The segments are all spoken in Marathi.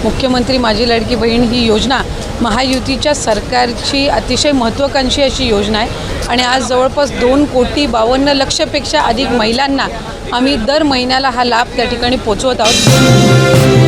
मुख्यमंत्री माझी लाडकी बहीण ही योजना महायुतीच्या सरकारची अतिशय महत्त्वाकांक्षी अशी योजना आहे आणि आज जवळपास 2,52,00,000पेक्षा अधिक महिलांना आम्ही दर महिन्याला हा लाभ त्या ठिकाणी पोहोचवत आहोत।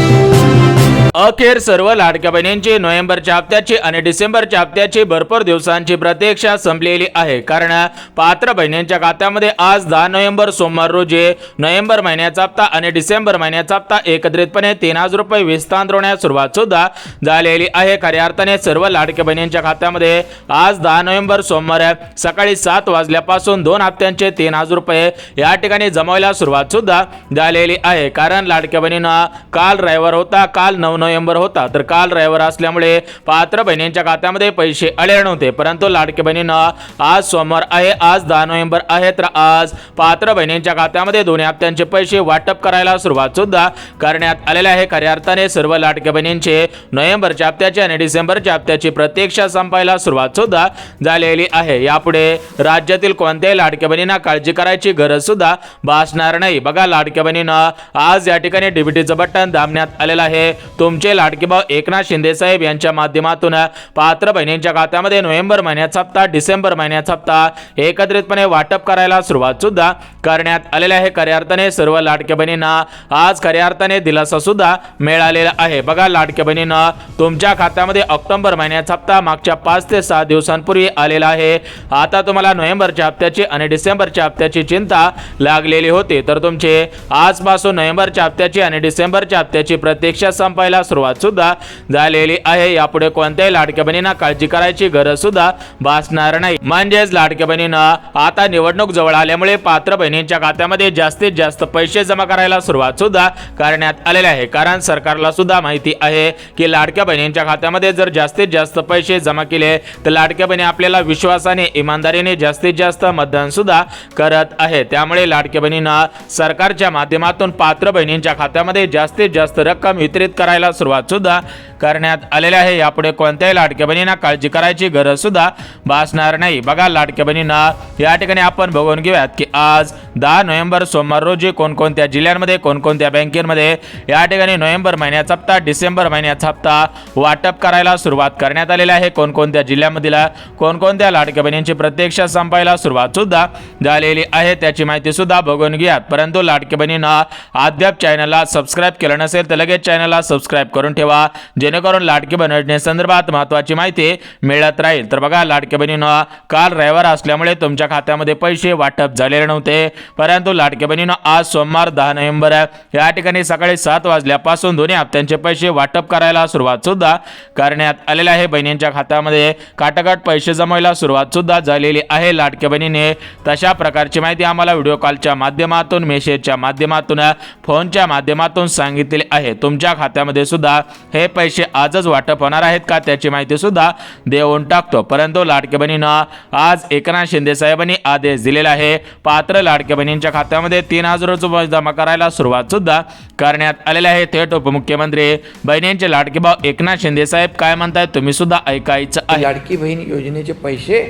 अखेर सर्व लाडक्या बहिणींची नोव्हेंबरच्या हप्त्याची आणि डिसेंबरच्या हप्त्याची भरपूर दिवसांची प्रतीक्षा संपलेली आहे, कारण पात्र बहिणींच्या खात्यामध्ये आज 10 नोव्हेंबर सोमवार रोजी नोव्हेंबर महिन्याचा हप्ता आणि डिसेंबर महिन्याचा हप्ता एकत्रितपणे 3,000 रुपये विस्तारण्यास सुरुवात सुद्धा झालेली आहे। खऱ्या अर्थाने सर्व लाडक्या बहिणींच्या खात्यामध्ये आज 10 नोव्हेंबर सोमवार सकाळी 7 वाजल्यापासून 2 हप्त्यांचे 3,000 रुपये या ठिकाणी जमावायला सुरुवात सुद्धा झालेली आहे, कारण लाडक्या बहिणींना काल रविवार होता, काल 9 नोव्हेंबर होता, तर काल रविवार असल्यामुळे पात्र बहिणींच्या खात्यामध्ये पैसे आले नव्हते, परंतु लाडक्या बहिणींना आज सोमवार आहे, आज 10 नोव्हेंबर आहे, तर आज पात्र बहिणींच्या खात्यामध्ये 2 हप्त्यांचे पैसे वाटप करायला सुरुवात सुद्धा करण्यात आलेले आहे। खऱ्या अर्थाने सर्व लाडक्या बहिणींचे नोव्हेंबरच्या हप्त्याची आणि डिसेंबरच्या हप्त्याची प्रतीक्षा संपायला सुरुवात सुद्धा झालेली आहे। यापुढे राज्यातील कोणत्याही लाडक्या बहिणींना काळजी करायची गरज सुद्धा भासणार नाही। बघा, लाडक्या बहिणींना आज या ठिकाणी डीबीटीचं बटन दाबण्यात आलेलं आहे। तुमचे लाडके भाऊ एकनाथ शिंदे साहेब यांच्या माध्यमातून पात्र बहिणींच्या खात्यामध्ये नोव्हेंबर महिन्याचा हप्ता, डिसेंबर महिन्याचा हप्ता एकत्रितपणे वाटप करायला सुरुवात सुद्धा करण्यात आलेली आहे। खऱ्या अर्थाने सर्व लाडक्या बहिणींना आज खऱ्या अर्थाने दिलासा सुद्धा मिळालेला आहे। बघा, लाडक्या बहिणींना तुमच्या खात्यामध्ये ऑक्टोबर महिन्याचा हप्ता मागच्या 5 ते 6 दिवसांपूर्वी आलेला आहे। आता तुम्हाला नोव्हेंबरच्या हप्त्याची आणि डिसेंबरच्या हप्त्याची चिंता लागलेली होती, तर तुमचे आजपासून नोव्हेंबरच्या हप्त्याची आणि डिसेंबरच्या हप्त्याची प्रतीक्षा संपायला सुरुवात सुद्धा झालेली आहे। यापुढे कोणत्याही लाडक्या बहिणींना काळजी करायची गरज सुद्धा भासणार नाही। म्हणजेच लाडक्या बहिणींना आता निवडणूक जवळ आल्यामुळे पात्र बहिणींच्या खात्यामध्ये जास्तीत जास्त पैसे जमा करायला सुरुवात सुद्धा करण्यात आलेले आहे, कारण सरकारला सुद्धा माहिती आहे की लाडक्या बहिणींच्या खात्यामध्ये जर जास्तीत जास्त पैसे जमा केले तर लाडक्या बहिणी आपल्याला विश्वासाने, इमानदारीने जास्तीत जास्त मतदान सुद्धा करत आहे। त्यामुळे लाडक्या बहिणींना सरकारच्या माध्यमातून पात्र बहिणींच्या खात्यामध्ये जास्तीत जास्त रक्कम वितरित करायला सुरुवात सुद्धा करण्यात आलेले आहे। यापुढे कोणत्याही लाडक्या बहिणींना काळजी करायची गरज सुद्धा भासणार नाही। बघा, लाडक्या बहिणींना या ठिकाणी आपण बघून घेऊयात की आज 10 नोव्हेंबर सोमवार रोजी कोणकोणत्या जिल्ह्यांमध्ये, कोणकोणत्या बँकेमध्ये या ठिकाणी नोव्हेंबर महिन्याचा हप्ता, डिसेंबर महिन्याचा हप्ता वाटप करायला सुरुवात करण्यात आलेली आहे। कोणकोणत्या जिल्ह्यामधील कोणकोणत्या लाडक्या बहिणींची प्रतीक्षा संपायला सुरुवात सुद्धा झालेली आहे, त्याची माहिती सुद्धा बघून घ्या। परंतु लाडक्या बहिणींना अद्याप चॅनलला सबस्क्राईब केलं नसेल तर लगेच चॅनलला सबस्क्राईब करून ठेवा, जेणेकरून लाडकी बहीण योजनेसंदर्भात महत्त्वाची माहिती मिळत राहील। तर बघा, लाडकी बहिणींना काल रविवार असल्यामुळे तुमच्या खात्यामध्ये पैसे वाटप झालेले नव्हते, परंतु लाडकी बहिणींना आज सोमवार 10 नोव्हेंबर या ठिकाणी सकाळी 7 वाजल्यापासून 2 हप्त्यांचे पैसे वाटप करायला सुरुवात सुद्धा करण्यात आलेले आहे। बहिणींच्या खात्यामध्ये काटाकाट पैसे जमायला सुरुवात सुद्धा झालेली आहे। लाडक्या बहिणीने तशा प्रकारची माहिती आम्हाला व्हिडिओ कॉलच्या माध्यमातून, मेसेजच्या माध्यमातून, फोनच्या माध्यमातून सांगितलेली आहे। तुमच्या खात्यामध्ये सुद्धा हे पैसे आजच वाटप होणार आहेत का त्याची माहिती सुद्धा देऊन टाकतो। परंतु लाडक्या बहिणींना आज एकनाथ शिंदे साहेबांनी आदेश दिलेला आहे, पात्र लाडक्या बहिणींच्या खात्यामध्ये 3,000 रुपये जमा करायला सुरुवात सुद्धा करण्यात आलेले आहे। थेट उपमुख्यमंत्री बहिणींचे लाडके भाऊ एकनाथ शिंदे साहेब काय म्हणतायत तुम्ही सुद्धा ऐकायचं आहे। लाडकी बहीण योजनेचे पैसे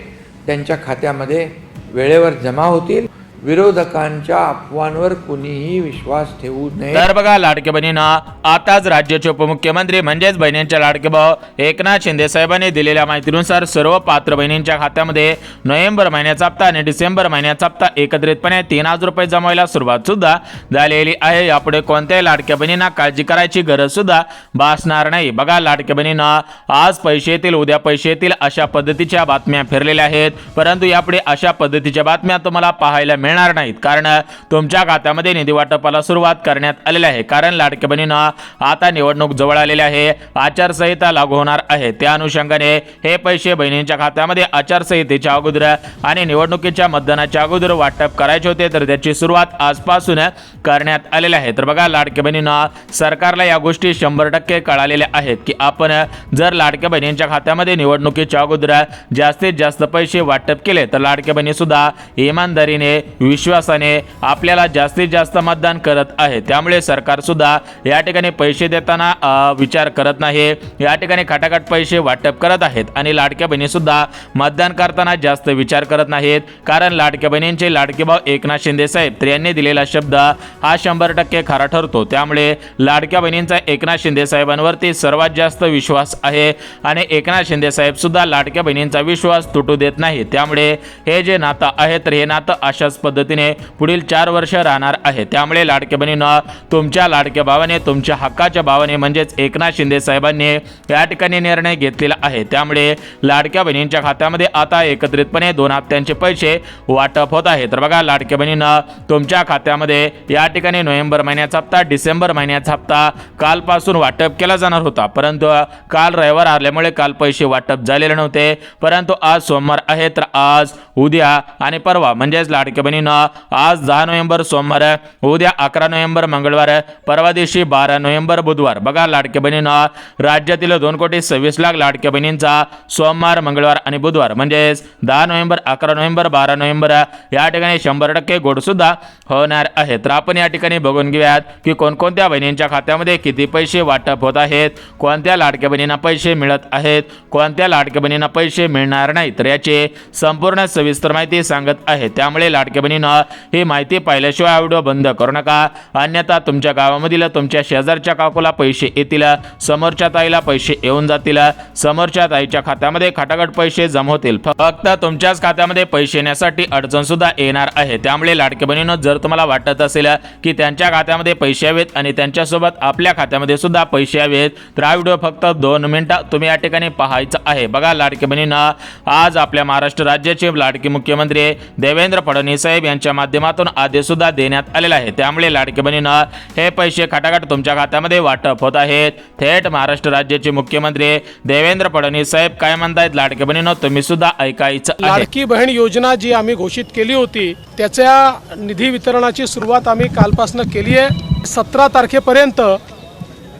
त्यांच्या खात्यामध्ये वेळेवर जमा होतील, विरोधकांच्या अफवांवर कुणीही विश्वास ठेवू नये। तर बघा, लाडक्या बहिणींना आताच राज्याचे उपमुख्यमंत्री म्हणजेच बहिणींचे लाडके भाऊ एकनाथ शिंदे साहेबांनी दिलेल्या माहितीनुसार सर्व पात्र बहिणींच्या खात्यामध्ये नोव्हेंबर महिन्याचा हप्ता आणि डिसेंबर महिन्याचा हप्ता एकत्रितपणे 3,000 रुपये जमावायला सुरुवात सुद्धा झालेली आहे। यापुढे कोणत्याही लाडक्या बहिणींना काळजी करायची गरज सुद्धा भासणार नाही। बघा, लाडक्या बहिणींना आज पैसे येतील, उद्या पैसे येतील अशा पद्धतीच्या बातम्या फिरलेल्या आहेत, परंतु यापुढे अशा पद्धतीच्या बातम्या तुम्हाला पाहायला मिळणार नाहीत, कारण तुमच्या खात्यामध्ये निधी वाटपाला सुरुवात करण्यात आलेली आहे। कारण लाडक्या बहिणींना आता निवडणूक जवळ आलेली आहे, आचारसंहिता लागू होणार आहे, त्या अनुषंगाने हे पैसे बहिणींच्या खात्यामध्ये आचारसंहितेच्या अगोदर आणि निवडणुकीच्या मतदानाच्या अगोदर वाटप करायचे होते, तर त्याची सुरुवात आजपासून करण्यात आलेली आहे। तर बघा, लाडक्या बहिणींना सरकारला या गोष्टी 100% कळालेल्या आहेत की आपण जर लाडक्या बहिणींच्या खात्यामध्ये निवडणुकीच्या अगोदर जास्तीत जास्त पैसे वाटप केले तर लाडक्या बहिणी सुद्धा इमानदारीने विश्वासाने आपल्याला जास्तीत जास्त मतदान करत आहे। त्यामुळे सरकार सुद्धा या ठिकाणी पैसे देताना विचार करत नाही, या ठिकाणी खटाखट पैसे वाटप करत आहेत आणि लाडक्या बहिणी सुद्धा मतदान करताना जास्त विचार करत नाहीत, कारण लाडक्या बहिणींचे लाडके भाऊ एकनाथ शिंदे साहेब तर यांनी दिलेला शब्द हा 100% खरा ठरतो। त्यामुळे लाडक्या बहिणींचा एकनाथ शिंदे साहेबांवरती सर्वात जास्त विश्वास आहे आणि एकनाथ शिंदे साहेब सुद्धा लाडक्या बहिणींचा विश्वास तुटू देत नाही। त्यामुळे हे जे नातं आहे तर हे नातं अशाच पद्धतीने पुढील 4 वर्ष राहणार आहे। त्यामुळे लाडक्या बहिणींना तुमच्या लाडक्या भावाने, तुमच्या हक्काच्या भावाने म्हणजेच एकनाथ शिंदे साहेबांनी या ठिकाणी निर्णय घेतलेला आहे। त्यामुळे लाडक्या बहिणींच्या खात्यामध्ये आता एकत्रितपणे 2 हप्त्यांचे पैसे वाटप होत आहे। तर बघा लाडक्या बहिणींना तुमच्या खात्यामध्ये या ठिकाणी नोव्हेंबर महिन्याचा हप्ता, डिसेंबर महिन्याचा हप्ता कालपासून वाटप केला जाणार होता, परंतु काल रविवार आल्यामुळे काल पैसे वाटप झालेले नव्हते। परंतु आज सोमवार आहे तर आज, उद्या आणि परवा म्हणजेच लाडक्या बहिणींना आज 10 नोव्हेंबर सोमवार, उद्या 11 नोव्हेंबर मंगळवार, परवा दिवशी 12 नोव्हेंबर बुधवार। बघा लाडक्या बहिणींना राज्यातील 2,26,00,000 लाडक्या बहिणींचा सोमवार, मंगळवार आणि बुधवार म्हणजेच 10 नोव्हेंबर, 11 नोव्हेंबर, 12 नोव्हेंबर या ठिकाणी 100% गोड सुद्धा होणार आहे। तर आपण या ठिकाणी बघून घेऊयात की कोणकोणत्या बहिणींच्या खात्यामध्ये किती पैसे वाटप होत आहेत, कोणत्या लाडक्या बहिणींना पैसे मिळत आहेत, कोणत्या लाडक्या बहिणींना पैसे मिळणार नाही, तर याची संपूर्ण सविस्तर माहिती सांगत आहे। त्यामुळे लाडक्या बहिणींना ही माहिती पाहिल्याशिवाय व्हिडिओ बंद करू नका, अन्यथा तुमच्या गावामधील तुमच्या शेजारच्या काकूला पैसे येतील, समोरच्या ताईला पैसे येऊन जातील, समोरच्या ताईच्या खात्यामध्ये खटाखट पैसे जमा होतील, फक्त तुमच्याच खात्यामध्ये पैसे येण्यासाठी अडचण सुद्धा येणार आहे। त्यामुळे लाडक्या बहिणींनो जर तुम्हाला वाटत असेल की त्यांच्या खात्यामध्ये पैसे यावेत आणि त्यांच्यासोबत आपल्या खात्यामध्ये सुद्धा पैसे यावेत, तर हा व्हिडिओ फक्त 2 मिनिटं तुम्ही या ठिकाणी पाहायचा आहे। बघा लाडक्या बहिणींना आज आपल्या महाराष्ट्र राज्याचे लाडके मुख्यमंत्री देवेंद्र फडणवीस साहेब यांच्या माध्यमातून आदेश सुद्धा देण्यात आलेला आहे। त्यामुळे लाडक्या बहिणींना हे पैसे खटाखट तुमच्या खात्यामध्ये वाटप होत आहेत। थेट महाराष्ट्र राज्याचे मुख्यमंत्री देवेंद्र फडणवीस साहेब काय म्हणतायत लाडक्या बहिणींनो तुम्ही सुद्धा ऐकायचं आहे। लाडकी बहीण योजना जी आम्ही घोषित केली होती त्याच्या निधी वितरणाची सुरुवात आम्ही कालपासून केली आहे। 17 तारखेपर्यंत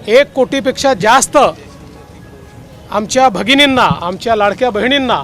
1 कोटीपेक्षा जास्त आमच्या भगिनींना, आमच्या लाडक्या बहिणींना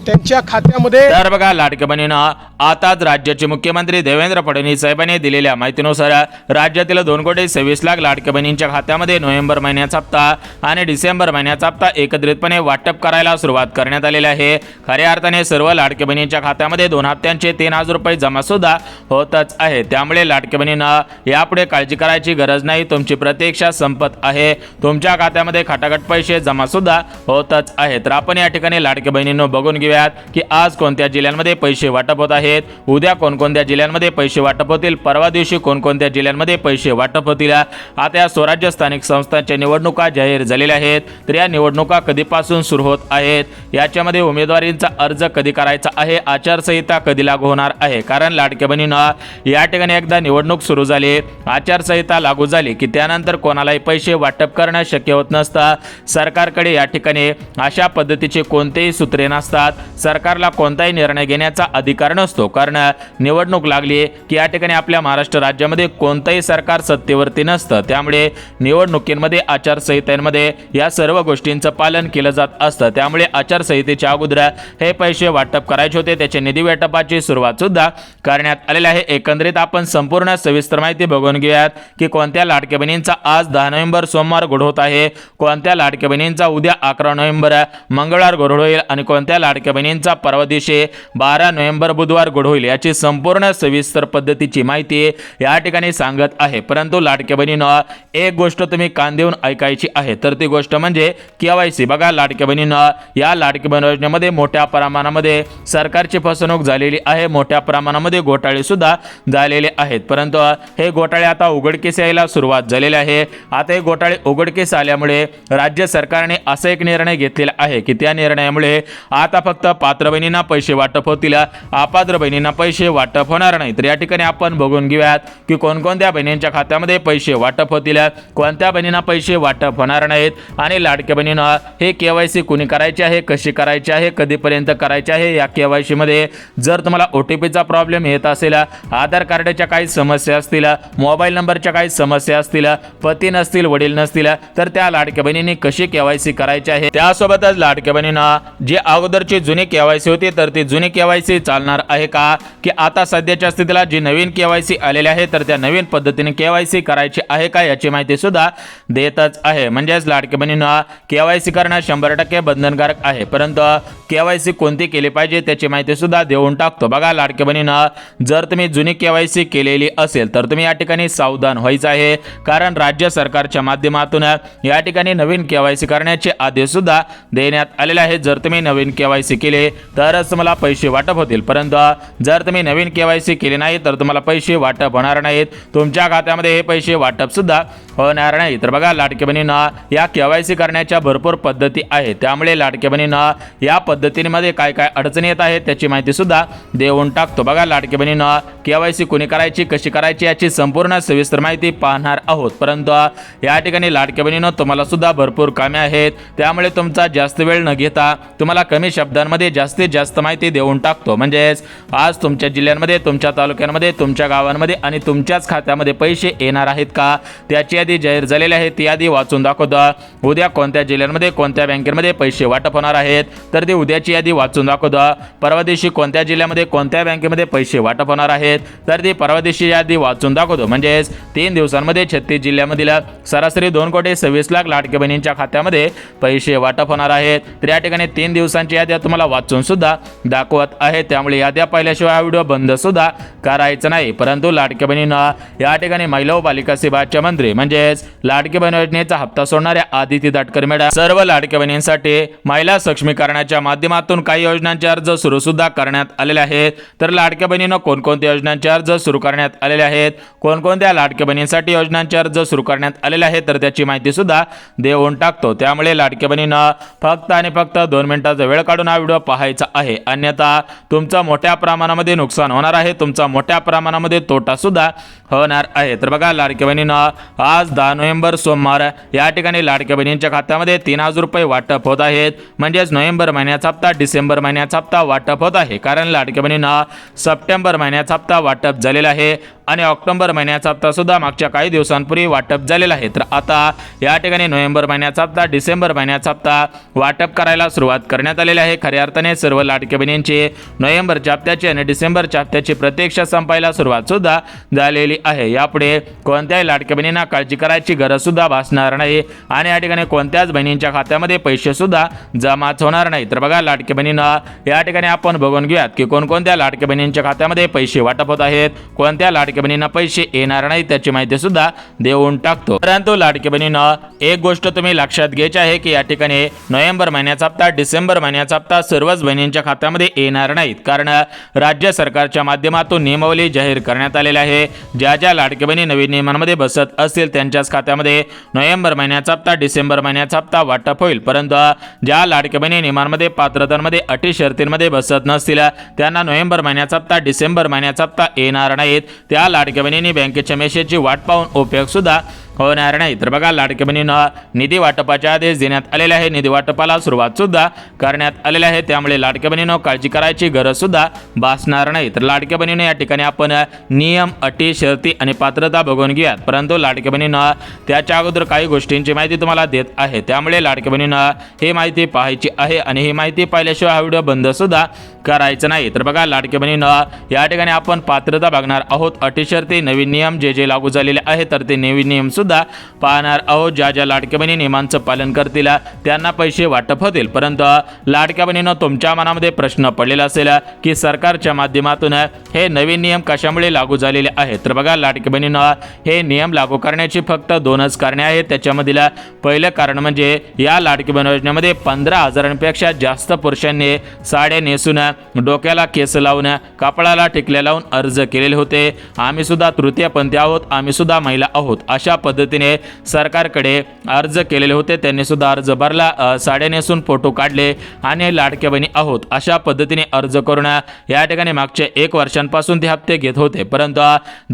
त्यांच्या खात्यामध्ये। तर बघा लाडक्या बहिणींना आताच राज्याचे मुख्यमंत्री देवेंद्र फडणवीस साहेबांनी दिलेल्या माहितीनुसार राज्यातील 2,26,00,000 लाडक्या बहिणींच्या खात्यामध्ये नोव्हेंबर महिन्याचा हप्ता आणि डिसेंबर महिन्याचा हप्ता एकत्रितपणे वाटप करायला सुरुवात करण्यात आलेली आहे। खऱ्या अर्थाने सर्व लाडक्या बहिणींच्या खात्यामध्ये 2 हप्त्यांचे 3,000 रुपये जमा सुद्धा होतच आहे। त्यामुळे लाडक्या बहिणींना यापुढे काळजी करायची गरज नाही, तुमची प्रतीक्षा संपत आहे, तुमच्या खात्यामध्ये खटाखट पैसे जमा सुद्धा होतच आहे। तर आपण या ठिकाणी लाडक्या बहिणींनो बघून घेऊयात की आज कोणत्या जिल्ह्यांमध्ये पैसे वाटप होत आहेत, उद्या कोणकोणत्या जिल्ह्यांमध्ये पैसे वाटप होतील, परवा दिवशी कोणकोणत्या जिल्ह्यांमध्ये पैसे वाटप होतील। आता या स्वराज्य स्थानिक संस्थांच्या निवडणुका जाहीर झालेल्या आहेत, तर या निवडणुका कधीपासून सुरू होत आहेत, याच्यामध्ये उमेदवारींचा अर्ज कधी करायचा आहे, आचारसंहिता कधी लागू होणार आहे, कारण लाडक्या बहिणींना या ठिकाणी एकदा निवडणूक सुरू झाली, आचारसंहिता लागू झाली की त्यानंतर कोणालाही पैसे वाटप करणं शक्य होत नसतं। सरकारकडे या ठिकाणी अशा पद्धतीचे कोणतेही सूत्रे नसतात, सरकारला कोणताही निर्णय घेण्याचा अधिकार नसतो, कारण निवडणूक लागली की या ठिकाणी आपल्या महाराष्ट्र राज्यामध्ये कोणतंही सरकार सत्तेवरती नसतं। त्यामुळे निवडणुकीमध्ये, आचारसंहितेमध्ये या सर्व गोष्टींचं पालन केलं जात असतं। त्यामुळे आचारसंहितेच्या अगोदर हे पैसे वाटप करायचे होते, त्याचे निधी वाटपाची सुरुवात सुद्धा करण्यात आलेली आहे। एकंदरीत आपण संपूर्ण सविस्तर माहिती बघून घेऊयात की कोणत्या लाडक्या बहिणींचा आज 10 नोव्हेंबर सोमवार गोड होत आहे, कोणत्या लाडक्या बहिणींचा उद्या 11 नोव्हेंबर मंगळवार गोड होईल आणि कोणत्या लाडक्या बहिणींचा परवा दिवशी 12 नोव्हेंबर बुधवार गोड होईल, याची संपूर्ण सविस्तर पद्धतीची माहिती या ठिकाणी सांगत आहे। परंतु लाडक्या बहिणींनो एक गोष्ट तुम्ही कान देऊन ऐकायची आहे, तर ती गोष्ट म्हणजे KYC। बघा लाडक्या बहिणींनो या लाडकी बहीण योजनेमध्ये मोठ्या प्रमाणामध्ये सरकारची फसवणूक झालेली आहे, मोठ्या प्रमाणामध्ये घोटाळे सुद्धा झालेले आहेत, परंतु हे घोटाळे आता उघडकीस यायला सुरुवात झालेली आहे। आता हे घोटाळे उघडकीस आल्यामुळे राज्य सरकारने असा एक निर्णय घेतलेला आहे की त्या निर्णयामुळे आता फक्त पात्र बहिणींना पैसे वाटप होतील, अपात्र बहिणींना पैसे वाटप होणार नाही। तर या ठिकाणी आपण बघून घेऊयात की कोणकोणत्या बहिणींच्या खात्यामध्ये पैसे वाटप होतील, कोणत्या बहिणींना पैसे वाटप होणार नाहीत आणि लाडक्या बहिणींना हे KYC कुणी करायचे आहे, कशी करायची आहे, कधीपर्यंत करायचे आहे। या KYC मध्ये जर तुम्हाला OTPचा प्रॉब्लेम येत असेल, आधार कार्डाच्या काही समस्या असतील, मोबाईल नंबरच्या काही समस्या असतील, पती नसतील, वडील नसतील, तर त्या लाडक्या बहिणींनी कशी KYC करायची आहे, त्यासोबतच लाडक्या बहिणींना जी अगोदरची जुनी KYC होती तर ती जुनी KYC चालणार आहे का, की आता सध्याच्या स्थितीला जी नवीन KYC आलेली आहे तर त्या नवीन पद्धतीने KYC करायची आहे का याची माहिती सुद्धा देतच आहे. म्हणजेच लाडकी बहिणींना KYC करणं 100% बंधनकारक आहे, परंतु KYC कोणती केली पाहिजे त्याची माहिती सुद्धा देऊन टाकतो. बघा लाडकी बहिणींना, जर तुम्ही जुनी KYC केलेली असेल तर तुम्ही या ठिकाणी सावधान व्हायचं आहे, कारण राज्य सरकारच्या माध्यमातून या ठिकाणी नवीन KYC करण्याचे आदेश सुद्धा देण्यात आलेले आहेत. जर तुम्ही नवीन KYC केले तरच तुम्हाला पैसे वाटप होतील, परंतु जर तुम्ही नवीन KYC केले नाही तर तुम्हाला पैसे वाटप होणार नाहीत, तुमच्या खात्यामध्ये हे पैसे वाटप सुद्धा होणार नाही. तर बघा लाडकी बहिणींना, या KYC करण्याच्या भरपूर पद्धती आहेत, त्यामुळे लाडकी बहिणींना या पद्धतींमध्ये काय काय अडचणी येत आहेत त्याची माहिती सुद्धा देऊन टाकतो. बघा लाडकी बहिणींना, KYC कोणी करायची, कशी करायची याची संपूर्ण सविस्तर माहिती पाहणार आहोत, परंतु या ठिकाणी लाडकी बहिणींनो तुम्हाला सुद्धा भरपूर कामे आहेत, त्यामुळे तुमचा जास्त वेळ न घेता तुम्हाला कमी शब्दांमध्ये जास्तीत जास्त माहिती देऊन टाकतो. म्हणजेच आज तुमच्या जिल्ह्यांमध्ये, तुमच्या तालुक्यांमध्ये, तुमच्या गावांमध्ये आणि तुमच्याच खात्यामध्ये पैसे येणार आहेत का त्याची यादी जाहीर झालेली आहे, ती यादी वाचून दाखवतो. उद्या कोणत्या जिल्ह्यांमध्ये, कोणत्या बँकेमध्ये पैसे वाटप होणार आहेत तर ती उद्याची यादी वाचून दाखवतो. परवा दिवशी कोणत्या जिल्ह्यामध्ये, कोणत्या बँकेमध्ये पैसे वाटप होणार आहेत तर ती परवा दिवशी यादी वाचून दाखवतो. म्हणजेच 3 दिवसांमध्ये 36 जिल्ह्यामधील सरासरी 2,26,00,000 लाडकी बहिणींच्या खात्यामध्ये पैसे वाटप होणार आहेत. तर या ठिकाणी 3 दिवसांची याद्या तुम्हाला वाचून सुद्धा दाखवत आहे, त्यामुळे याद्या पाहिल्याशिवाय हा व्हिडिओ बंद सुद्धा करायचा नाही. परंतु लाडकी बहिणींना, या ठिकाणी महिला व बालिका विभागाचे मंत्री म्हणजेच लाडकी बहीण योजनेचा हप्ता सोडणाऱ्या आदिती तटकरे मॅडम सर्व लाडकी बहिणींसाठी महिला सक्षमीकरणाच्या माध्यमातून काही योजनांचे अर्ज सुरू सुद्धा करण्यात आलेले आहेत. तर लाडक्या बहिणींना कोणकोणत्या योजनांचे अर्ज सुरू करण्यात आलेले आहेत, कोणकोणत्या लाडक्या बहिणींसाठी योजनांचे अर्ज सुरू करण्यात आलेले आहेत तर त्याची माहिती सुद्धा देऊन टाकतो. त्यामुळे लाडक्या बहिणींना फक्त आणि फक्त 2 मिनिटाचा वेळ काढून हा व्हिडिओ पाहायचा आहे, अन्यथा तुमचं मोठ्या प्रमाणामध्ये नुकसान होणार आहे, तुमचा मोठ्या प्रमाणामध्ये तोटा सुद्धा होणार आहे. तर बघा लाडक्या बहिणींना, आज 10 नोव्हेंबर सोमवार या ठिकाणी लाडक्या बहिणींच्या खात्यामध्ये 3,000 रुपये वाटप होत आहेत. म्हणजेच नोव्हेंबर महिन्याचा हप्ता, डिसेंबर महिन्याचा हप्ता वाटप होत आहे, कारण लाडक्या बहिणींना सप्टेंबर महिन्याचा हप्ता वाटप झालेला आहे आणि ऑक्टोबर महिन्याचा हप्ता सुद्धा मागच्या काही दिवसांपूर्वी वाटप झालेला आहे. तर आता या ठिकाणी नोव्हेंबर महिन्याचा हप्ता, डिसेंबर महिन्याचा हप्ता वाटप करायला सुरुवात करण्यात आलेली आहे. खऱ्या अर्थाने सर्व लाडक्या बहिणींची नोव्हेंबरच्या हप्त्याची आणि डिसेंबरच्या हप्त्याची प्रत्यक्ष संपायला सुरुवात सुद्धा झालेली आहे. यापुढे कोणत्याही लाडक्या बहिणींना काळजी करायची गरज सुद्धा भासणार नाही आणि या ठिकाणी कोणत्याच बहिणींच्या खात्यामध्ये पैसे सुद्धा जमाच होणार नाही. तर बघा लाडक्या बहिणींना, या ठिकाणी आपण बघून घेऊयात की कोणकोणत्या लाडक्या बहिणींच्या खात्यामध्ये पैसे वाटप होत आहेत, कोणत्या लाडक्या बहिणींना पैसे येणार नाही त्याची माहिती सुद्धा देऊन टाकतो. परंतु लाडक्या बहिणींना, एक गोष्ट तुम्ही लक्षात घ्यायची आहे की या ठिकाणी नोव्हेंबर महिन्याचा हप्ता, डिसेंबर महिन्याचा हप्ता सर्वच बहिणींच्या खात्यामध्ये येणार नाहीत, कारण राज्य सरकारच्या माध्यमातून नियमावली जाहीर करण्यात आलेली आहे. ज्या ज्या लाडक्या बहिणी नवीन नियमांमध्ये बसत असतील त्यांच्याच खात्यामध्ये नोव्हेंबर महिन्याचा हप्ता, डिसेंबर महिन्याचा हप्ता वाटप होईल, परंतु ज्या लाडक्या बहिणी नियमांमध्ये, पात्रतांमध्ये, अटी शर्तींमध्ये बसत नसतील त्यांना नोव्हेंबर महिन्याचा हप्ता, डिसेंबर महिन्याचा हप्ता येणार नाहीत. त्या लाडक्या बहिणींनी बँकेच्या मेसेजची वाट पाहून उपयोग सुद्धा होणार नाही. तर बघा लाडक्या बहिणींना, निधी वाटपाचे आदेश देण्यात आलेले आहे, निधी वाटपाला सुरुवात सुद्धा करण्यात आलेली आहे, त्यामुळे लाडक्या बहिणींनो काळजी करायची गरज सुद्धा भासणार नाही. तर लाडक्या बहिणींनो, या ठिकाणी आपण नियम, अटी, शर्ती आणि पात्रता बघून घेऊयात, परंतु लाडक्या बहिणींनो त्याच्या अगोदर काही गोष्टींची माहिती तुम्हाला देत आहे, त्यामुळे लाडक्या बहिणींनो ही माहिती पाहायची आहे आणि ही माहिती पाहिल्याशिवाय हा व्हिडिओ बंद सुद्धा करायचं नाही. तर बघा लाडक्या बहिणींनो, या ठिकाणी आपण पात्रता बघणार आहोत, अटी, शर्ती, नवीन नियम जे जे लागू झालेले आहेत तर ते नवीन नियम सुद्धा पाहणार आहोत. ज्या ज्या लाडक्या बहिणी नियमांचं पालन करतील त्यांना पैसे वाटप होतील. परंतु लाडक्या बहिणींनो, तुमच्या मनामध्ये प्रश्न पडलेला असेल की सरकारच्या माध्यमातून हे नवीन नियम कशामुळे लागू झालेले आहेत. तर बघा लाडक्या बहिणींनो, हे नियम लागू करण्याची फक्त 2च कारणे आहेत. त्याच्यामधील पहिलं कारण म्हणजे या लाडकी बहीण योजनेमध्ये 15,000पेक्षा जास्त पुरुषांनी साड्या नेसून, डोक्याला केस लावून, कपाळाला टिकल्या लावून अर्ज केलेले होते. आम्ही सुद्धा तृतीयपंथी आहोत, आम्ही सुद्धा महिला आहोत अशा पद्धतीने सरकारकडे अर्ज केलेले होते. त्यांनी सुद्धा अर्ज भरला, साड्या नेसून फोटो काढले आणि लाडक्या बहिणी आहोत अशा पद्धतीने अर्ज करून या ठिकाणी मागच्या 1 वर्षांपासून ते हप्ते घेत होते. परंतु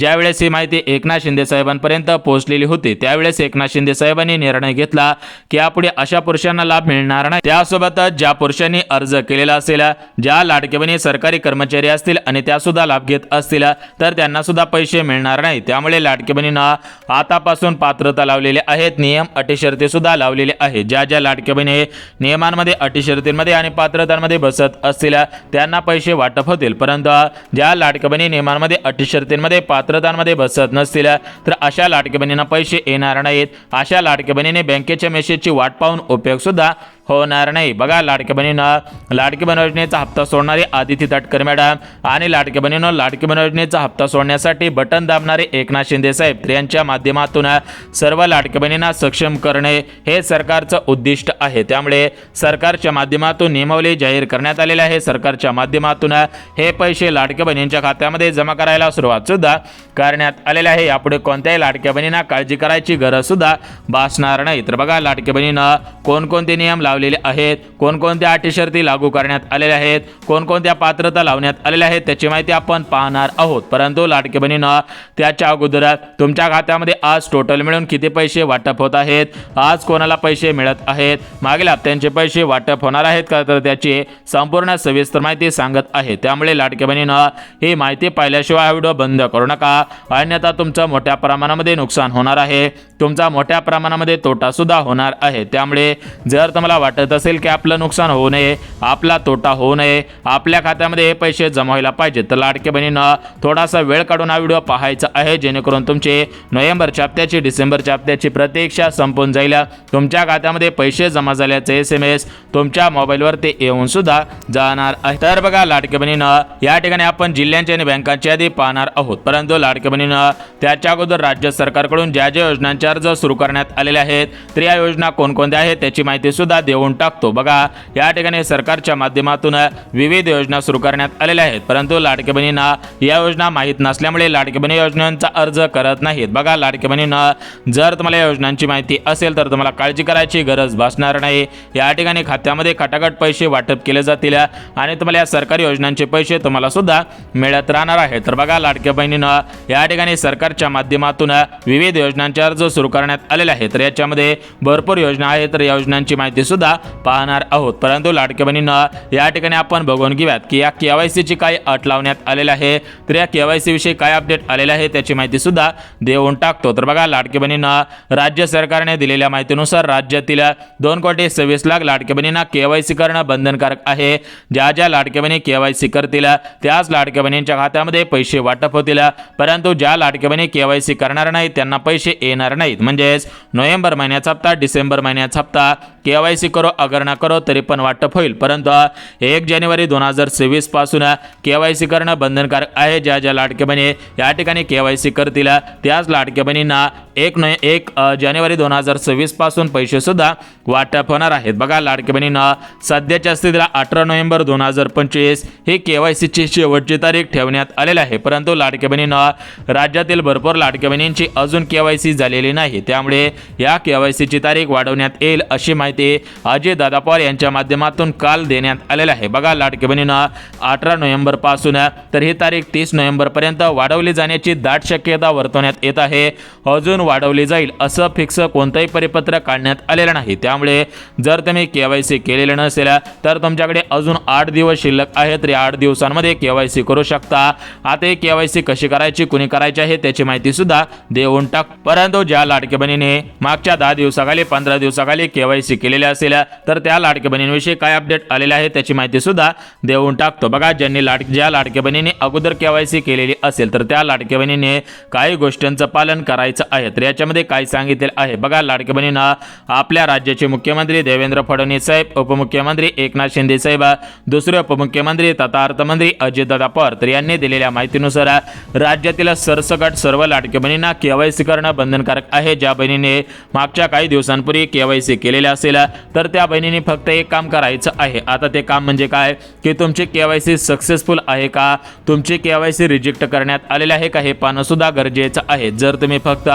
ज्यावेळेस ही माहिती एकनाथ शिंदे साहेबांपर्यंत पोहोचलेली होती त्यावेळेस एकनाथ शिंदे साहेबांनी निर्णय घेतला की यापुढे अशा पुरुषांना लाभ मिळणार नाही. त्यासोबतच ज्या पुरुषांनी अर्ज केलेला असेल, ज्या लाडक्या बहिणी सरकारी कर्मचारी असतील आणि त्या सुद्धा लाभ घेत असतील तर त्यांना सुद्धा पैसे मिळणार नाही. त्यामुळे लाडक्या बहिणींना आतापासून पात्रता लावलेले आहेत, नियम, अटी, शर्ती सुद्धा लावलेले आहेत. ज्या ज्या लाडक्या बहिणी नियमांमध्ये, अटी, शर्तींमध्ये आणि पात्रतांमध्ये बसत असतील त्यांना पैसे वाटप होतील, परंतु ज्या लाडकी बहीण नियमांमध्ये अटी शर्तींमध्ये पात्रतांमध्ये बसत नसतील तर अशा लाडकी बहिणींना पैसे येणार नाहीत. अशा लाडकी बहिणीने बँकेच्या मेसेजची वाट पाहून उपयोग सुद्धा होणार नाही. बघा, लाडकी बहिणीनं लाडकी बहीण योजनेचा हप्ता सोडणारे आदिती तटकरे मॅडम आणि लाडकी बहिणीनं लाडकी बहीण योजनेचा हप्ता सोडण्यासाठी बटन दाबणारे एकनाथ शिंदे साहेब यांच्या माध्यमातून सर्व लाडकी बहिणींना सक्षम करणे हे सरकारचं उद्दिष्ट आहे. त्यामुळे सरकारच्या माध्यमातून नियमावली जाहीर करण्यात आलेले आहे. सरकारच्या माध्यमातून हे पैसे लाडक्या बहिणींच्या खात्यामध्ये जमा करायला सुरुवात सुद्धा करण्यात आलेली आहे. यापुढे कोणत्याही लाडक्या बहिणींना काळजी करायची गरज सुद्धा भासणार नाही. तर बघा, लाडक्या बहिणीनं कोणकोणते नियम लावलेले आहेत, कोणकोणत्या अटी शर्ती लागू करण्यात आलेल्या आहेत, कोणकोणत्या पात्रता लावण्यात आलेल्या आहेत त्याची माहिती आपण पाहणार आहोत. परंतु लाडकी बहिणीनं त्याच्या अगोदर तुमच्या खात्यामध्ये आज टोटल मिळून किती पैसे वाटप होत आहेत, आज कोणाला पैसे मिळत आहेत, मागील हप्त्यांचे पैसे वाटप होणार आहेत का, तर त्याची संपूर्ण सविस्तर माहिती सांगत आहे. त्यामुळे लाडक्या बहिणीनं ही माहिती पाहिल्याशिवाय हा व्हिडिओ बंद करू नका, अन्यथा तुमचं मोठ्या प्रमाणामध्ये नुकसान होणार आहे, तुमचा मोठ्या प्रमाणामध्ये तोटा सुद्धा होणार आहे. त्यामुळे जर तुम्हाला वाटत असेल की आपलं नुकसान होऊ नये, आपला तोटा होऊ नये, आपल्या खात्यामध्ये हे पैसे जमा व्हायला पाहिजे, तर लाडक्या बहिणीनं थोडासा वेळ काढून हा व्हिडिओ पाहायचा आहे, जेणेकरून तुमचे नोव्हेंबरच्या हप्त्याची डिसेंबरच्या हप्त्याची प्रतीक्षा संपून जाईल. तुमच्या खात्यामध्ये पैसे जमा झाल्याचे SMS तुमच्या मोबाईलवरती येऊन सुद्धा जाणार आहे. तर बघा, लाडक्या बहिणीनं या ठिकाणी आपण जिल्ह्यांची आणि बँकांची यादी पाहणार आहोत. परंतु लाडक्या बहिणीनं त्याच्या अगोदर राज्य सरकारकडून ज्या ज्या योजनांचे अर्ज सुरू करण्यात आलेले आहेत तर या योजना कोणकोणत्या आहेत त्याची माहिती सुद्धा देऊन टाकतो. बघा, या ठिकाणी सरकारच्या माध्यमातून विविध योजना सुरू करण्यात आलेल्या आहेत, परंतु लाडक्या बहिणींना या योजना माहीत नसल्यामुळे लाडकी बहिणी योजनांचा अर्ज करत नाहीत. बघा, लाडक्या बहिणींना जर तुम्हाला या योजनांची माहिती असेल तर तुम्हाला काळजी करायची गरज भासणार नाही. या ठिकाणी खात्यामध्ये खटाखट पैसे वाटप केले जातील आणि तुम्हाला या सरकारी योजनांचे पैसे तुम्हाला सुद्धा मिळत राहणार आहे. तर बघा, लाडक्या बहिणींना या ठिकाणी सरकारच्या माध्यमातून विविध योजनांचे अर्ज सुरू करण्यात आलेले आहेत. तर याच्यामध्ये भरपूर योजना आहेत, तर या योजनांची माहिती सुद्धा पाहणार आहोत. परंतु लाडक्या बहिणींना या ठिकाणी आपण बघून घेऊयात की या KYCची काय अट लावण्यात आलेली आहे, तर या KYC विषयी काय अपडेट आलेले आहे त्याची माहिती सुद्धा देऊन टाकतो. तर बघा, लाडक्या बहिणींना राज्य सरकारने दिलेल्या माहितीनुसार राज्यातील 2,26,00,000 लाडक्या बहिणींना KYC करणं बंधनकारक आहे. ज्या ज्या लाडक्या बहिणी KYC करतील त्याच लाडक्या बहिणींच्या खात्यामध्ये पैसे वाटप होतील, परंतु ज्या लाडक्या बहिणी KYC करणार नाहीत त्यांना पैसे येणार नाहीत. म्हणजेच नोव्हेंबर महिन्याचा हप्ता, डिसेंबर महिन्याचा हप्ता KYC करो अगर ना करो तरी पण वाटप होईल, परंतु 1 जानेवारी 2026 पासून KYC करणं बंधनकारक आहे. ज्या ज्या लाडक्या बहिणी या ठिकाणी KYC करतील त्याच लाडक्या बहिणींना 1 जानेवारी 2026 पासून पैसे सुद्धा वाटप होणार आहेत. बघा, लाडक्या बहिणींना सध्याच्या स्थितीला 18 नोव्हेंबर 2025 ही KYCची शेवटची तारीख ठेवण्यात आलेली आहे, परंतु लाडक्या बहिणींना राज्यातील भरपूर लाडक्या बहिणींची अजून KYC झालेली नाही. त्यामुळे या KYCची तारीख वाढवण्यात येईल अशी माहिती अजितदादा पवार यांच्या माध्यमातून काल देण्यात आलेली आहे. बघा, लाडक्या बहिणींना 18 नोव्हेंबर पासून तर ही तारीख 30 नोव्हेंबर पर्यंत वाढवली जाण्याची दाट शक्यता वर्तवण्यात येत आहे. अजून वाढवली जाईल असं फिक्स कोणतंही परिपत्र काढण्यात आलेलं नाही. त्यामुळे जर तुम्ही KYC केलेलं नसेल तर तुमच्याकडे अजून 8 दिवस शिल्लक आहेत, तर या 8 दिवसांमध्ये KYC करू शकता. आता ही KYC कशी करायची, कुणी करायची आहे त्याची माहिती सुद्धा देऊन टाक. परंतु ज्या लाडक्या बहिणीने मागच्या 10 दिवसाखाली 15 दिवसाखाली KYC केलेले असेल तर त्या लाडक्या बहिणींविषयी काय अपडेट आलेले आहे त्याची माहिती सुद्धा देऊन टाकतो. बघा, ज्या लाडक्या बहिणीने अगोदर KYC केलेली असेल तर त्या लाडक्या बहिणीने काही गोष्टींचं पालन करायचं आहे. तर याच्यामध्ये काय सांगितले आहे बघा, लाडक्या बहिणींना आपल्या राज्याचे मुख्यमंत्री देवेंद्र फडणवीस साहेब, उपमुख्यमंत्री एकनाथ शिंदे साहेब, दुसरे उपमुख्यमंत्री तथा अर्थमंत्री अजितदादा पवार तर यांनी दिलेल्या माहितीनुसार राज्यातील सरसकट सर्व लाडक्या बहिणींना KYC करणं बंधनकारक आहे. ज्या बहिणीने मागच्या काही दिवसांपूर्वी KYC केलेले असेल तर त्या बहिणींनी फक्त एक काम करायचं आहे. आता ते काम म्हणजे काय की तुमची KYC सक्सेसफुल आहे का, तुमची KYC रिजेक्ट करण्यात आलेले आहे का हे पाहणं सुद्धा गरजेचं आहे. जर तुम्ही फक्त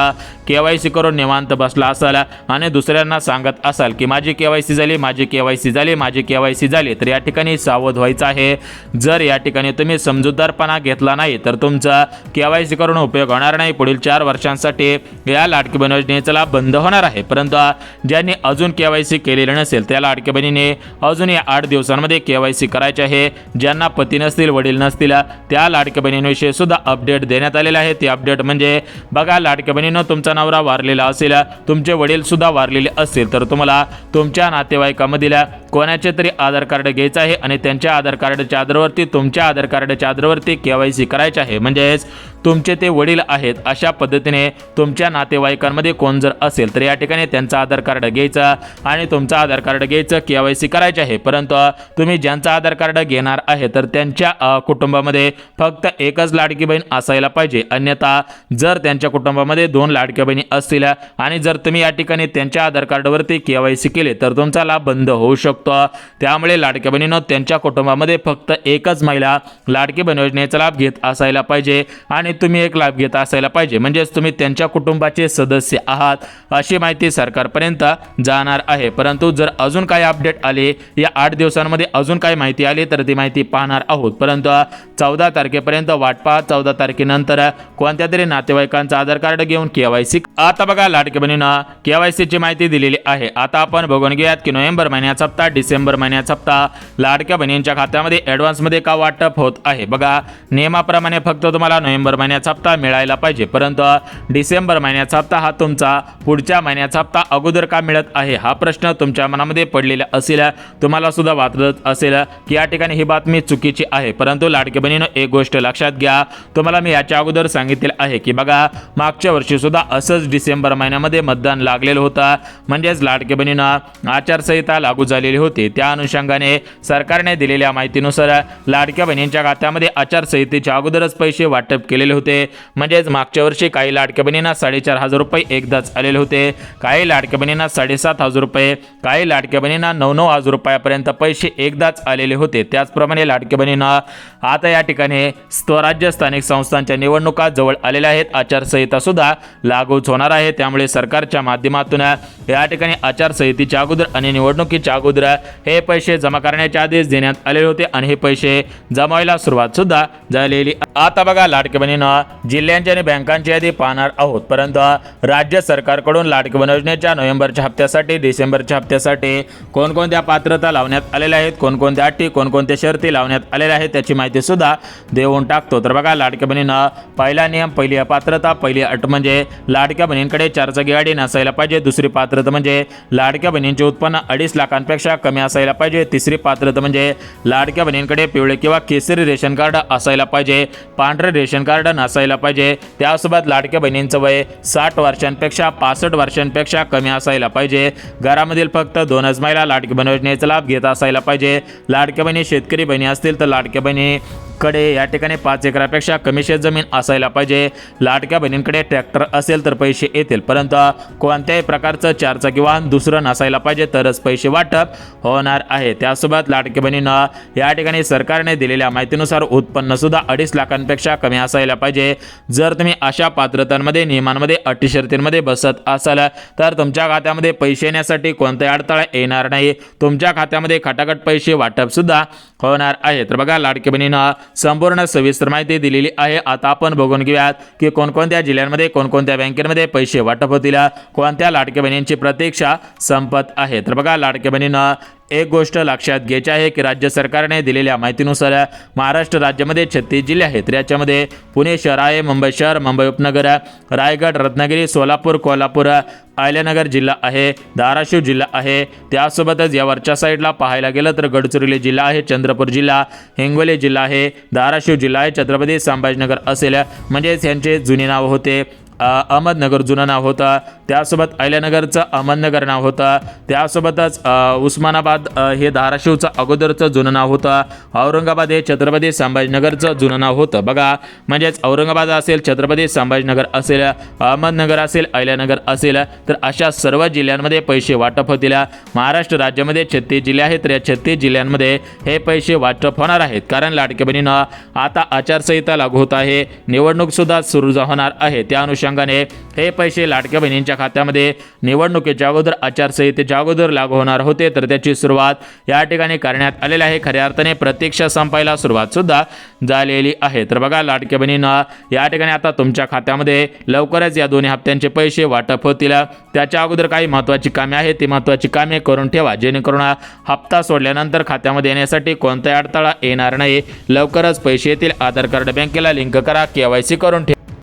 KYC करून निवांत बसला असाल आणि दुसऱ्यांना सांगत असाल की माझी KYC झाली, माझी KYC झाली, माझी KYC झाली, तर या ठिकाणी सावध व्हायचं आहे. जर या ठिकाणी तुम्ही समजूतदारपणा घेतला नाही तर तुमचा KYC करून उपयोग होणार नाही. पुढील 4 वर्षांसाठी या लाडकी बहीण योजनेचा लाभ बंद होणार आहे. परंतु ज्यांनी अजून KYC केलेलं नसेल त्या लाडक्या बहिणीने अजून या 8 दिवसांमध्ये KYC करायचे आहे. ज्यांना पती नसतील, वडील नसतील त्या लाडक्या बहिणींविषयी सुद्धा अपडेट देण्यात आलेले आहे. ते अपडेट म्हणजे बघा, लाडक्या बहिणीनं तुमचा नवरा वारलेला असेल, तुमचे वडील सुद्धा वारलेले असतील तर तुम्हाला तुमच्या नातेवाईकामधील कोणाचे तरी आधार कार्ड घ्यायचं आहे आणि त्यांच्या आधार कार्डच्या आधारावरती तुमच्या आधार कार्डच्या आधारावरती KYC करायचे आहे. म्हणजेच तुमचे ते वडील आहेत अशा पद्धतीने तुमच्या नातेवाईकांमध्ये कोण जर असेल तर या ठिकाणी त्यांचं आधार कार्ड घ्यायचं आणि तुमचं आधार कार्ड घ्यायचं, KYC करायचे आहे. परंतु तुम्ही ज्यांचं आधार कार्ड घेणार आहे तर त्यांच्या कुटुंबामध्ये फक्त एकच लाडकी बहीण असायला पाहिजे. अन्यथा जर त्यांच्या कुटुंबामध्ये 2 लाडक्या बहिणी असतील आणि जर तुम्ही या ठिकाणी त्यांच्या आधार कार्डवरती KYC केले तर तुमचा लाभ बंद होऊ शकतो. त्यामुळे लाडक्या बहिणीनं त्यांच्या कुटुंबामध्ये फक्त एकच महिला लाडकी बहीण योजनेचा लाभ घेत असायला पाहिजे आणि तुम्ही एक लाभ घेत असायला पाहिजे. म्हणजेच तुम्ही त्यांच्या कुटुंबाचे सदस्य आहात अशी माहिती सरकारपर्यंत जाणार आहे. परंतु जर अजून काही अपडेट आले या 8 दिवसांमध्ये अजून काही माहिती आली तर ती माहिती पाहणार आहोत. परंतु 14 तारखेपर्यंत वाट पहा. 14 तारखेनंतर कोणत्या तरी नातेवाईकांचं आधार कार्ड घेऊन KYC. आता बघा लाडक्या बहिणीनं KYC ची माहिती दिलेली आहे. आता आपण बघून घेऊयात की नोव्हेंबर महिन्याचा हप्ता, डिसेंबर महिन्याचा हप्ता लाडक्या बहिणींच्या खात्यामध्ये ॲडव्हान्समध्ये का वाटप होत आहे. बघा नियमाप्रमाणे फक्त तुम्हाला नोव्हेंबर महिन्याचा हप्ता मिळायला पाहिजे, परंतु डिसेंबर महिन्याचा हप्ता हा तुमचा पुढच्या महिन्याचा हप्ता अगोदर का मिळत आहे हा प्रश्न तुमच्या मनामध्ये पडलेला असेल, तुम्हाला सुद्धा वाटत असेल की या ठिकाणी ही बातमी चुकीची आहे. परंतु लाडक्या बहिणीनं एक गोष्ट लक्षात घ्या, तुम्हाला मी याच्या अगोदर सांगितले आहे की बघा मागच्या वर्षी सुद्धा असंच डिसेंबर महिन्यामध्ये मतदान लागलेलं होतं. म्हणजेच लाडक्या बहिणीनं आचारसंहिता लागू झालेली होती. त्या अनुषंगाने सरकारने दिलेल्या माहितीनुसार लाडक्या बहिणींच्या खात्यामध्ये आचारसंहितेच्या अगोदरच पैसे वाटप केलेले होते. म्हणजेच मागच्या वर्षी काही लाडक्या बहिणींना 4,500 रुपये एकदाच आलेले होते, काही लाडक्या बहिणींना 7,500 रुपये, काही लाडक्या बहिणींना 9,000 रुपयापर्यंत पैसे एकदाच आलेले होते. त्याचप्रमाणे लाडक्या बहिणींना आता या ठिकाणी स्वराज्य स्थानिक संस्थांच्या निवडणुका जवळ आलेल्या आहेत. आचारसंहिता सुद्धा लागूच होणार आहे. त्यामुळे सरकारच्या माध्यमातून या ठिकाणी आचारसंहितेच्या अगोदर आणि निवडणुकीच्या अगोदर हे पैसे जमा करण्याचे आदेश देण्यात आलेले होते आणि हे पैसे जमावायला सुरुवात सुद्धा झालेली. आता बघा लाडक्या बहिणीनं जिल्ह्यांची आणि बँकांची यादी पाहणार आहोत. परंतु राज्य सरकारकडून लाडकी बहीण योजनेच्या नोव्हेंबरच्या हप्त्यासाठी, डिसेंबरच्या हप्त्यासाठी कोणकोणत्या पात्रता लावण्यात आलेल्या आहेत, कोणकोणत्या अटी, कोणकोणत्या शर्ती लावण्यात आलेल्या आहेत त्याची माहिती सुद्धा देऊन टाकतो. तर बघा लाडक्या बहिणीनं पहिला नियम, पहिली पात्रता, पहिली अट म्हणजे लाडक्या बहिणींकडे 4 चाकी गाडी नसायला पाहिजे. दुसरी पात्रता म्हणजे लाडक्या बहिणींचे उत्पन्न 2.5 लाखांपेक्षा कमी असायला पाहिजे. तिसरी पात्रता म्हणजे लाडक्या बहिणींकडे पिवळे किंवा केसरी रेशन कार्ड असायला पाहिजे, पांढरे रेशन कार्ड नसायला पाहिजे. त्यासोबत लाडक्या बहिणींचं वय 60 वर्षांपेक्षा 65 वर्षांपेक्षा कमी असायला पाहिजे. घरामधील फक्त 2च महिला लाडकी बहीण योजनेचा लाभ घेत असायला पाहिजे. लाडक्या बहिणी शेतकरी बहिणी असतील तर लाडक्या बहिणीकडे या ठिकाणी 5 एकरापेक्षा कमी शेत जमीन असायला पाहिजे. लाडक्या बहिणींकडे ट्रॅक्टर असेल तर पैसे येतील, परंतु कोणत्याही प्रकारचं 4 चाकी वाहन दुसरं नसायला पाहिजे तरच पैसे वाटप होणार आहे. त्यासोबत लाडक्या बहिणीनं या ठिकाणी सरकारने दिलेल्या माहितीनुसार उत्पन्न सुद्धा 2.5 लाखांपेक्षा कमी असायला पाहिजे. जर तुम्ही अशा पात्रतांमध्ये, नियमांमध्ये, अटी शर्तींमध्ये बसत असाल तर तुमच्या खात्यामध्ये पैसे येण्यासाठी कोणताही अडथळा येणार नाही. तुमच्या खात्यामध्ये खटाखट पैसे वाटप सुद्धा होणार आहे. तर बघा लाडक्या बहिणीनं संपूर्ण सविस्तर माहिती दिलेली आहे. आता आपण बघून घेऊयात की कोणकोणत्या जिल्ह्यांमध्ये, कोणकोणत्या बँकेमध्ये पैसे वाटप होतील, कोणत्या लाडक्या बहिणींची प्रतीक्षा संपत आहे. तर बघा लाडक्या बहिणीनं एक गोष्ट लक्षात घ्यायची आहे की राज्य सरकारने दिलेल्या माहितीनुसार महाराष्ट्र राज्यामध्ये 36 जिल्हे आहेत. याच्यामध्ये पुणे शहर आहे, मुंबई शहर, मुंबई उपनगर, रायगड, रत्नागिरी, सोलापूर, कोल्हापूर, अहिल्यानगर जिल्हा आहे, धाराशिव जिल्हा आहे. त्यासोबतच या वरच्या साईडला पाहायला गेलं तर गडचिरोली जिल्हा आहे, चंद्रपूर जिल्हा, हिंगोली जिल्हा आहे, धाराशिव जिल्हा आहे, छत्रपती संभाजीनगर असेल म्हणजेच यांचे जुने नाव होते. अहमदनगर जुनं नाव होतं, त्यासोबत अहिल्यानगरचं अहमदनगर नाव होतं, त्यासोबतच उस्मानाबाद हे धाराशिवचं अगोदरचं जुनं नाव होतं, औरंगाबाद हे छत्रपती संभाजीनगरचं जुनं नाव होतं. बघा म्हणजेच औरंगाबाद असेल, छत्रपती संभाजीनगर असेल, अहमदनगर असेल, अहिल्यानगर असेल तर अशा सर्व जिल्ह्यांमध्ये पैसे वाटप होतील. महाराष्ट्र राज्यामध्ये 36 जिल्हे आहेत. तर या 36 जिल्ह्यांमध्ये हे पैसे वाटप होणार आहेत. कारण लाडक्या बहिणीनं आता आचारसंहिता लागू होत आहे, निवडणूकसुद्धा सुरू होणार आहे. त्या अनुषंगाने हे पैसे लाडक्या बहिणींच्या खात्यामध्ये निवडणुकीच्या अगोदर, आचारसंहितेच्या अगोदर लागू होणार होते. तर त्याची सुरुवात या ठिकाणी करण्यात आलेली आहे. खऱ्या अर्थाने प्रतीक्षा संपायला सुरुवात सुद्धा झालेली आहे. तर बघा लाडक्या बहिणींना या ठिकाणी आता तुमच्या खात्यामध्ये लवकरच या दोन्ही हप्त्यांचे पैसे वाटप होतील. त्याच्या अगोदर काही महत्त्वाची कामे आहेत, ती महत्त्वाची कामे करून ठेवा, जेणेकरून हप्ता सोडल्यानंतर खात्यामध्ये येण्यासाठी कोणताही अडथळा येणार नाही. लवकरच पैसे येतील. आधार कार्ड बँकेला लिंक करा, KYC करून ठेवा.